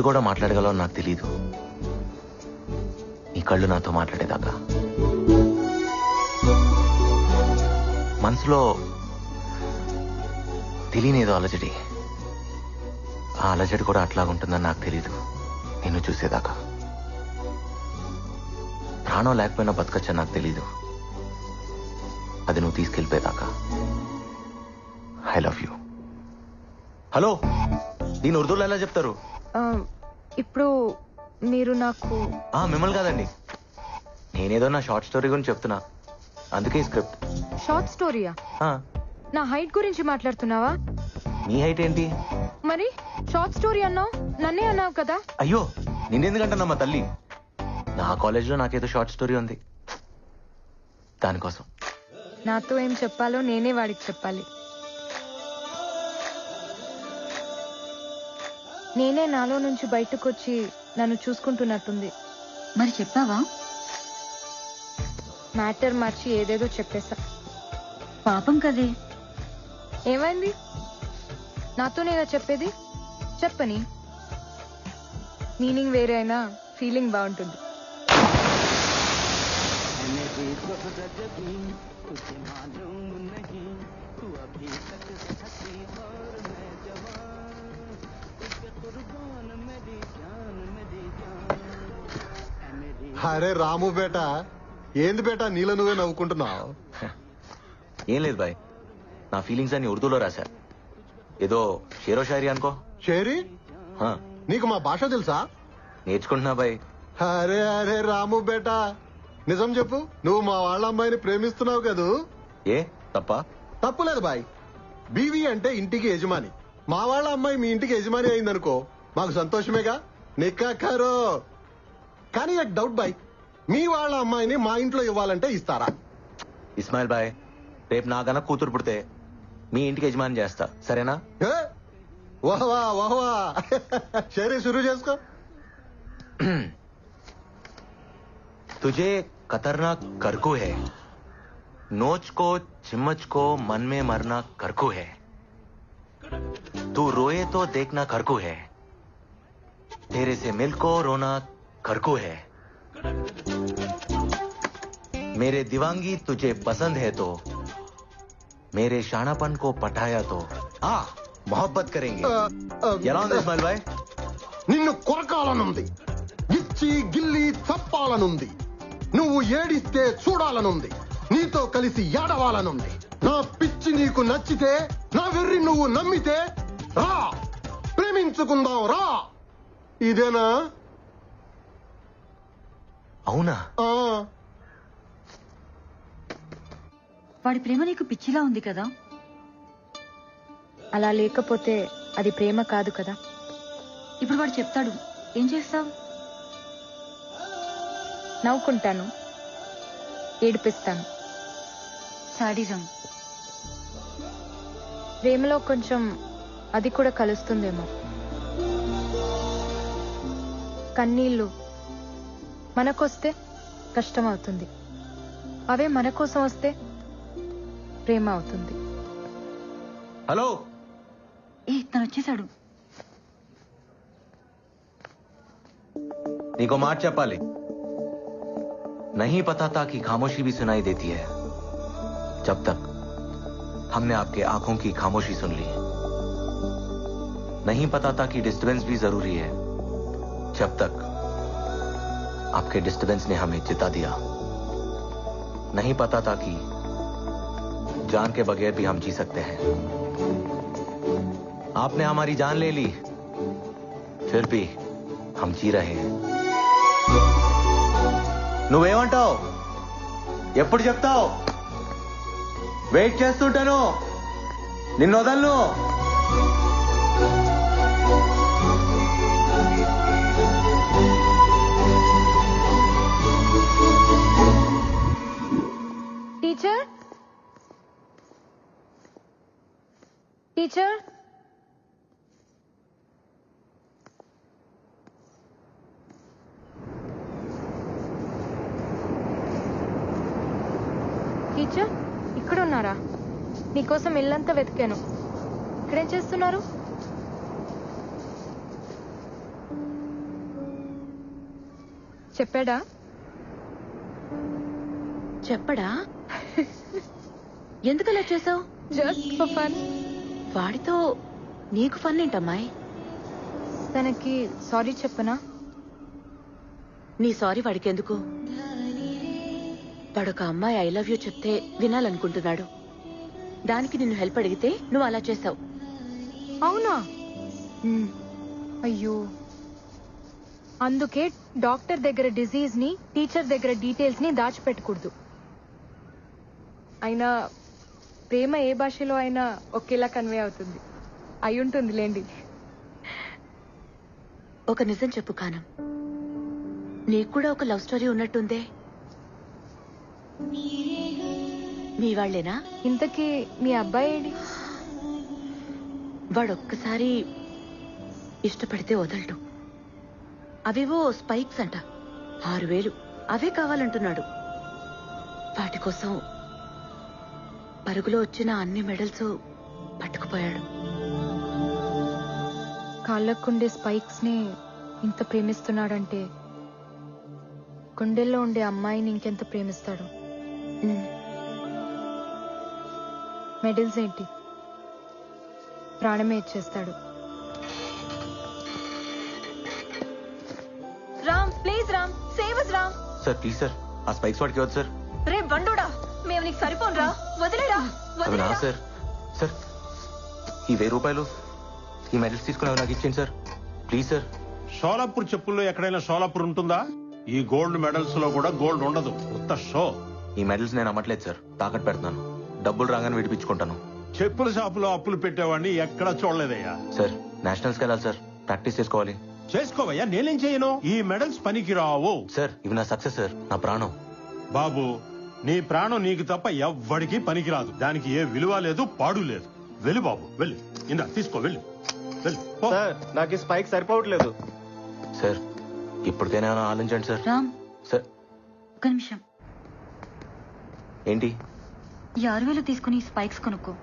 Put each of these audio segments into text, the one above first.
కూడా మాట్లాడగలవో నాకు తెలీదు. నీ కళ్ళు నాతో మాట్లాడేదాకా మనసులో తెలియనేదో అలజడి. ఆ అలజడి కూడా అట్లాగుంటుందని నాకు తెలీదు నిన్ను చూసేదాకా. ప్రాణం లేకపోయినా బతకచ్చని నాకు తెలీదు అది నువ్వు తీసుకెళ్ళిపోయేదాకా. I love you. హలో, దీని ఉర్దూలో ఎలా చెప్తారు? ఇప్పుడు మీరు నాకు మిమ్మల్ని కాదండి, నేనేదో నా షార్ట్ స్టోరీ గురించి చెప్తున్నా, అందుకే స్క్రిప్ట్. షార్ట్ స్టోరీయా? నా హైట్ గురించి మాట్లాడుతున్నావా? నీ హైట్ ఏంటి? మరి షార్ట్ స్టోరీ అన్నావు, నన్నే అన్నావు కదా. అయ్యో, నిన్నెందుకంటున్నా తల్లి, నా కాలేజీలో నాకేదో షార్ట్ స్టోరీ ఉంది, దానికోసం. నాతో ఏం చెప్పాలో నేనే వాడికి చెప్పాలి. నేనే నాలో నుంచి బయటకు వచ్చి నన్ను చూసుకుంటున్నట్టుంది. మరి చెప్పావా? మ్యాటర్ మార్చి ఏదేదో చెప్పేశా. పాపం కదే. ఏమైంది? నాతోనేగా చెప్పేది, చెప్పని. మీనింగ్ వేరే అయినా ఫీలింగ్ బాగుంటుంది. అరే రాము బేటా, ఏంది బేటా నీలో నువ్వే నవ్వుకుంటున్నావు? ఏం లేదు బాయ్, నా ఫీలింగ్స్ అన్ని ఉర్దూలో రాశా, ఏదో షేరో షాయరీ అనుకో. షేరీ? నీకు మా భాష తెలుసా? నేర్చుకుంటున్నా బాయ్. అరే అరే రాము బేటా, నిజం చెప్పు, నువ్వు మా వాళ్ళ అమ్మాయిని ప్రేమిస్తున్నావు కదూ? ఏ తప్ప? తప్పులేదు బాయ్. బీవీ అంటే ఇంటికి యజమాని. మా వాళ్ళ అమ్మాయి మీ ఇంటికి యజమాని అయిందనుకో, మాకు సంతోషమేగా. నిక్కా ఖరో. కానీ ఒక డౌట్ బాయ్, మీ వాళ్ళ అమ్మాయిని మా ఇంట్లో ఇవ్వాలంటే ఇస్తారా? ఇస్మాయిల్ బాయ్, రేపు నాకన్నా కూతురు పుడితే మీ ఇంటికి యజమాని చేస్తా, సరేనా? వాహ్వా వాహ్వా. షేరీ షురూ చేసుకో. तुझे खतरनाक करकू है, नोच को चिम्मच को मन में मरना करकू है, तू रोए तो देखना करकू है, तेरे से मिल को रोना करकू है, मेरे दीवांगी तुझे पसंद है तो मेरे शानापन को पटाया तो मोहब्बत करेंगे. ఎలా ఉంది ఇస్మాయిల్ బాయ్? నిన్ను కొరకాలనుంది, ఇచ్చి గిల్లి చప్పాలనుంది, నువ్వు ఏడిస్తే చూడాలనుంది, నీతో కలిసి ఏడవాలనుంది. నా పిచ్చి నీకు నచ్చితే, నా వెర్రి నువ్వు నమ్మితే రా, ప్రేమించుకుందాం రా. ఇదేనా? అవునా? వాడి ప్రేమ నీకు పిచ్చిలా ఉంది కదా. అలా లేకపోతే అది ప్రేమ కాదు కదా. ఇప్పుడు వాడు చెప్తాడు, ఏం చేస్తావు? నవ్వుకుంటాను, ఏడిపిస్తాను. సాడిజం. ప్రేమలో కొంచెం అది కూడా కలుస్తుందేమో. కన్నీళ్ళు మనకొస్తే కష్టం అవుతుంది, అవే మన కోసం వస్తే ప్రేమ అవుతుంది. హలో, తను వచ్చేసాడు. నీకో మాట చెప్పాలి. नहीं पता था कि खामोशी भी सुनाई देती है, जब तक हमने आपके आंखों की खामोशी सुन ली. नहीं पता था कि डिस्टर्बेंस भी जरूरी है, जब तक आपके डिस्टर्बेंस ने हमें जिता दिया. नहीं पता था कि जान के बगैर भी हम जी सकते हैं. आपने हमारी जान ले ली, फिर भी हम जी रहे हैं. నువ్వేమంటావు? ఎప్పుడు చెప్తావు? వెయిట్ చేస్తుంటాను, నిన్ను వదలను. టీచర్, టీచర్, టీచర్ ఇక్కడ ఉన్నారా? నీకోసం ఇల్లంతా వెతికాను. ఇక్కడేం చేస్తున్నారు? చెప్పాడా? చెప్పడా? ఎందుకలా చేసావు? Just for fun. వాడితో నీకు ఫన్ ఏంటమ్మాయి? తనకి సారీ చెప్పనా? నీ సారీ వాడికెందుకు? వాడొక అమ్మాయి ఐ లవ్ యూ చెప్తే వినాలనుకుంటున్నాడు. దానికి నిన్ను హెల్ప్ అడిగితే నువ్వు అలా చేసావు. అవునా? అయ్యో, అందుకే డాక్టర్ దగ్గర డిజీజ్ ని, టీచర్ దగ్గర డీటెయిల్స్ ని దాచిపెట్టకూడదు. అయినా ప్రేమ ఏ భాషలో అయినా ఒకేలా కన్వే అవుతుంది. అయి ఉంటుంది లేండి. ఒక నిజం చెప్పు కానం, నీకు కూడా ఒక లవ్ స్టోరీ ఉన్నట్టుందే. మీ వాళ్ళేనా? ఇంతకీ మీ అబ్బాయి ఏడి? వాడొక్కసారి ఇష్టపడితే వదలడు. అవేవో స్పైక్స్ అంట, 6000 అవే కావాలంటున్నాడు. వాటి కోసం పరుగులో వచ్చిన అన్ని మెడల్స్ పట్టుకుపోయాడు. కాళ్ళకుండే స్పైక్స్ ని ఇంత ప్రేమిస్తున్నాడంటే గుండెల్లో ఉండే అమ్మాయిని ఇంకెంత ప్రేమిస్తాడు. మెడల్స్ ఏంటి, ప్రాణమే ఇచ్చేస్తాడు. Ram, please Ram, save us Ram. Sir please sir, ఆ స్పైక్స్ వాడికి వద్దు సార్. రే బండోడా, మేము నీకు సరిపోనురా, వదిలేరా. అవి నా సార్. సార్ ఈ 1000 రూపాయలు ఈ మెడల్స్ తీసుకుని అవి నాకు ఇచ్చేయండి సార్, ప్లీజ్ సార్. షోలాపూర్ చెప్పుల్లో ఎక్కడైనా షోలాపూర్ ఉంటుందా? ఈ గోల్డ్ మెడల్స్ లో కూడా గోల్డ్ ఉండదు, ఉత్త షో. ఈ మెడల్స్ నేను అమ్మట్లేదు సార్, తాకట్టు పెడతాను. డబ్బులు రాగానే విడిపించుకుంటాను. చెప్పుల షాపులో అప్పులు పెట్టేవాడిని ఎక్కడా చూడలేదయ్యా. సార్ నేషనల్స్కి వెళ్ళాలి సార్, ప్రాక్టీస్ చేసుకోవాలి. చేసుకోవయ్యా, నేనేం చేయను. ఈ మెడల్స్ పనికి రావు సార్. ఇవి నా సక్సెస్ సార్, నా ప్రాణం. బాబు, నీ ప్రాణం నీకు తప్ప ఎవ్వడికి పనికిరాదు. దానికి ఏ విలువ లేదు, పాడు లేదు. వెళ్ళు బాబు, వెళ్ళి ఇందా తీసుకో, వెళ్ళి వెళ్ళి పో. సార్ నాకు ఈ స్పైక్ సరిపోవట్లేదు. సార్ ఇప్పటికైనా ఆలోచించండి సార్. రామ్, సార్ ఒక నిమిషం. ఏంటి? ఈ 6000 తీసుకుని స్పైక్స్ కొనుక్కో.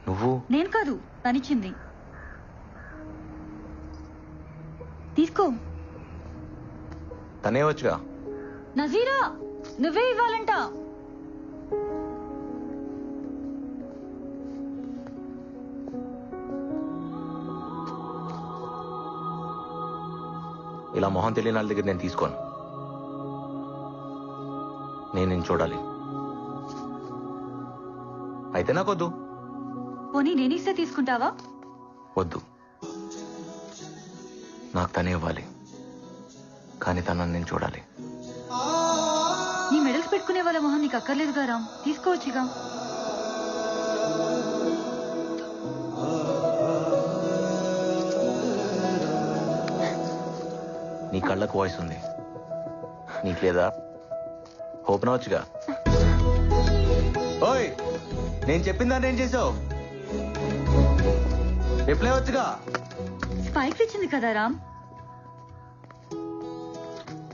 నువ్వు? నేను కాదు, తనిచ్చింది. తీసుకో. తనే వచ్చుగా. నజీరా, నువ్వే ఇవ్వాలంట. ఇలా మొహం తెలియని వాళ్ళ దగ్గర నేను తీసుకోను. నేను చూడాలి. అయితే నాకొద్దు. పోనీ నేనిస్తే తీసుకుంటావా? వద్దు, నాకు తనే ఇవ్వాలి, కానీ తనని నేను చూడాలి. నీ మెడల్స్ పెట్టుకునే వాళ్ళ మొహం నీకు అక్కర్లేదుగా రామ్, తీసుకోవచ్చుగా. నీ కళ్ళకు వాయిస్ ఉంది, నీకు లేదా? ఓపెన్ అవచ్చుగా. ఓయ్, నేను చెప్పిన దాన్ని ఏం చేసావు? రిప్లై వచ్చుగా. స్పైక్స్ ఇచ్చింది కదా రామ్.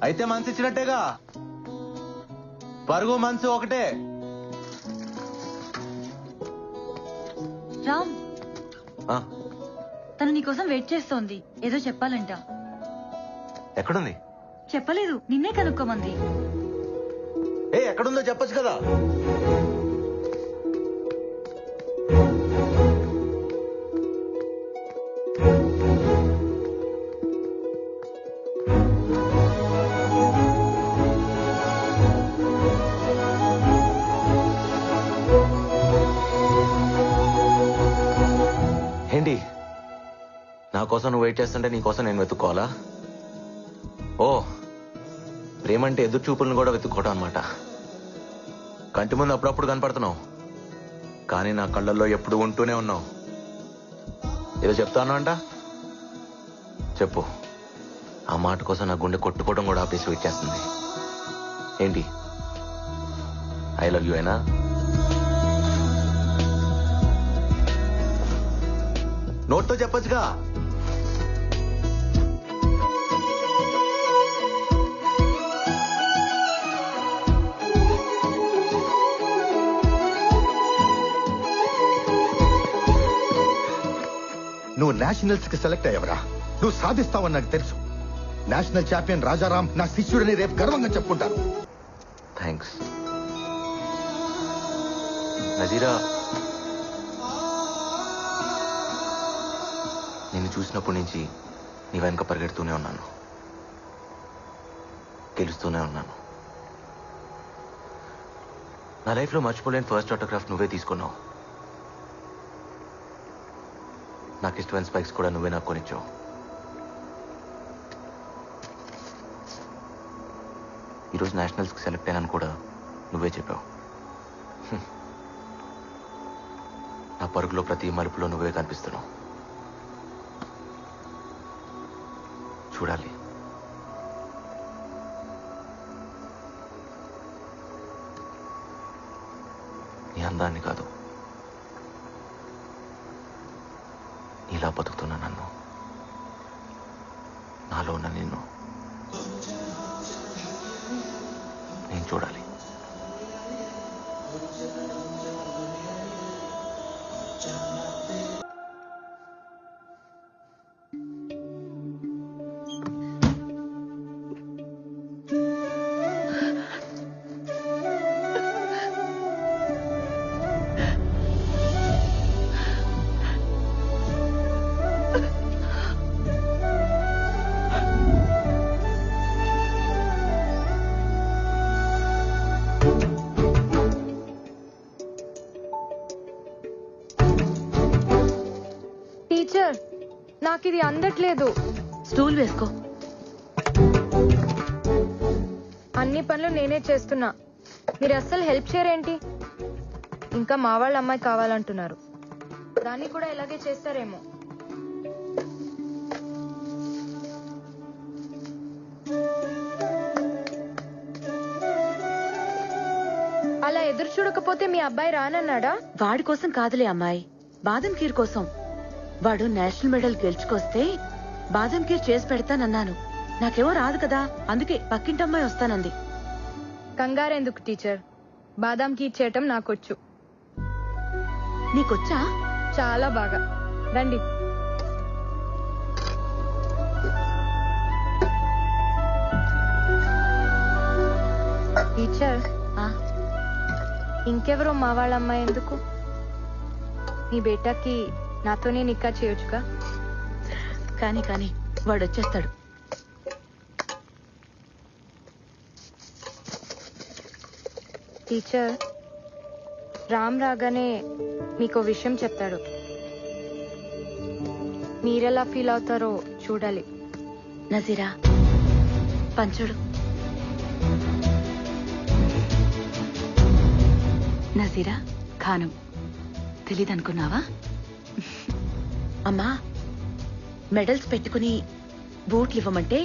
అయితే మనసు ఇచ్చినట్టేగా. పరుగు మనసు ఒకటే. రామ్, ఆ, తను నీకోసం వెయిట్ చేస్తోంది, ఏదో చెప్పాలంట. ఎక్కడుంది? చెప్పలేదు, నిన్నే కనుక్కోమంది. ఎక్కడుందో చెప్పొచ్చు కదా. ఏంటి, నా కోసం నువ్వు వెయిట్ చేస్తుంటే నీ కోసం నేను వెతుక్కోవాలా? ఓ, ప్రేమంటే ఎదురు చూపులను కూడా వెతుక్కోవడం అనమాట. కంటి ముందు అప్పుడప్పుడు కనపడుతున్నావు, కానీ నా కళ్ళల్లో ఎప్పుడు ఉంటూనే ఉన్నావు. ఏదో చెప్తాను అంట, చెప్పు. ఆ మాట కోసం నా గుండె కొట్టుకోవడం కూడా ఆపేసి వెయిట్ చేస్తుంది. ఏంటి, ఐ లవ్ యూ అయినా? నోట్తో చెప్పొచ్చుగా. నువ్వు నేషనల్స్ కి సెలెక్ట్ అయ్యవరా, నువ్వు సాధిస్తావని నాకు తెలుసు. నేషనల్ ఛాంపియన్ రాజారాం నా శిష్యుడని రేపు గర్వంగా చెప్పుకుంటాను. థ్యాంక్స్ నజీరా. నిన్ను చూసినప్పటి నుంచి నీ వెనక పరిగెడుతూనే ఉన్నాను, గెలుస్తూనే ఉన్నాను. నా లైఫ్లో మర్చిపోలేని ఫస్ట్ ఆటోగ్రాఫ్ నువ్వే తీసుకున్నావు. నాకు ఇష్టమైన స్పైక్స్ కూడా నువ్వే నాకు కొనిచ్చావు. ఈరోజు నేషనల్స్కి సెలెక్ట్ అయ్యానని కూడా నువ్వే చెప్పావు. నా పరుగులో ప్రతి మలుపులో నువ్వే కనిపిస్తున్నావు. చూడాలి. నీ అందాన్ని కాదు, నీలా బతుకుతున్నా నన్ను, నాలో ఉన్న నిన్ను నేను చూడాలి. టీచర్, నాకు ఇది అందట్లేదు. స్టూల్ వేసుకో. అన్ని పనులు నేనే చేస్తున్నా, మీరు అస్సలు హెల్ప్ చేయరేంటి? ఇంకా మా వాళ్ళ అమ్మాయి కావాలంటున్నారు, దాన్ని కూడా ఇలాగే చేస్తారేమో. అలా ఎదురు చూడకపోతే మీ అబ్బాయి రానన్నాడా? వాడి కోసం కాదులే అమ్మాయి, బాదం ఖీర్ కోసం. వాడు నేషనల్ మెడల్ గెలుచుకొస్తే బాదం ఖీర్ చేసి పెడతానన్నాను. నాకేమో రాదు కదా, అందుకే పక్కింటమ్మాయి వస్తానంది. కంగారెందుకు టీచర్, బాదాం కీర్ చేయటం నాకొచ్చు. నీకొచ్చా? చాలా బాగా. రండి. టీచర్, ఆ, ఇంకెవరో మా వాళ్ళ అమ్మాయి ఎందుకు? మీ బేటాకి నాతోనే నిక్కా చేయొచ్చుగా. కానీ కానీ వాడు వచ్చేస్తాడు. టీచర్, రామ్ రాగానే మీకో విషయం చెప్తాడు, మీరెలా ఫీల్ అవుతారో చూడాలి. నజీరా, పంచుడు. నజీరా ఖానం తెలీదనుకున్నావా? అమ్మా, మెడల్స్ పెట్టుకుని బూట్లు ఇవ్వమంటే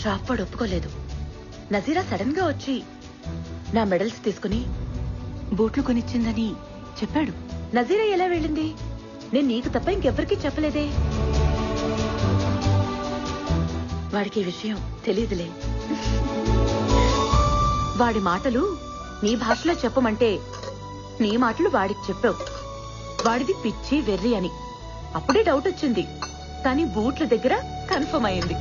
షాప్ వాడు ఒప్పుకోలేదు. నజీరా సడన్ గా వచ్చి నా మెడల్స్ తీసుకుని బూట్లు కొనిచ్చిందని చెప్పాడు. నజీరా ఎలా వెళ్ళింది? నేను నీకు తప్ప ఇంకెవ్వరికీ చెప్పలేదే. వాడికి ఈ విషయం తెలీదులే. వాడి మాటలు నీ భాషలో చెప్పమంటే నీ మాటలు వాడికి చెప్పావు. వాడిది పిచ్చి వెర్రి అని అప్పుడే డౌట్ వచ్చింది, కానీ బూట్ల దగ్గర కన్ఫర్మ్ అయింది.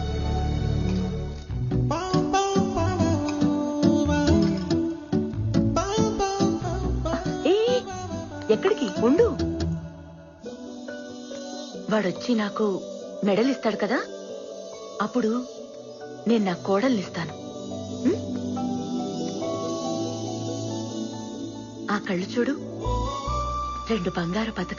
ఏ, ఎక్కడికి? ఉండు. వాడొచ్చి నాకు మెడల్ ఇస్తాడు కదా, అప్పుడు నేను నా కోడల్నిస్తాను. ఆ కళ్ళు చూడు, 2 బంగారు పతకాలు.